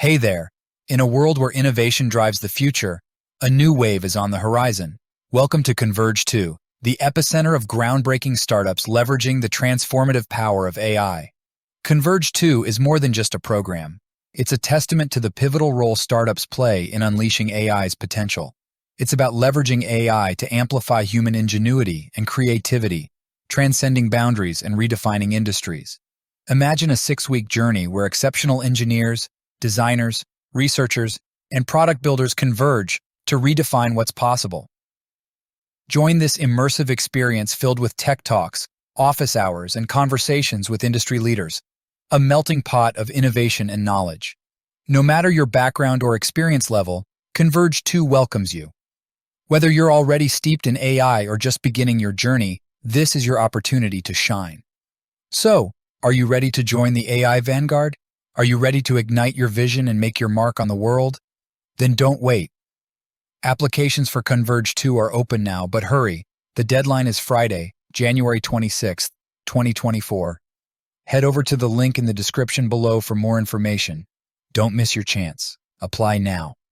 Hey there! In a world where innovation drives the future, a new wave is on the horizon. Welcome to Converge 2, the epicenter of groundbreaking startups leveraging the transformative power of AI. Converge 2 is more than just a program. It's a testament to the pivotal role startups play in unleashing AI's potential. It's about leveraging AI to amplify human ingenuity and creativity, transcending boundaries and redefining industries. Imagine a 6-week journey where exceptional engineers, designers, researchers, and product builders converge to redefine what's possible. Join this immersive experience filled with tech talks, office hours, and conversations with industry leaders, a melting pot of innovation and knowledge. No matter your background or experience level, Converge 2 welcomes you. Whether you're already steeped in AI or just beginning your journey, this is your opportunity to shine. So, are you ready to join the AI vanguard? Are you ready to ignite your vision and make your mark on the world? Then don't wait. Applications for Converge 2 are open now, but hurry. The deadline is Friday, January 26, 2024. Head over to the link in the description below for more information. Don't miss your chance. Apply now.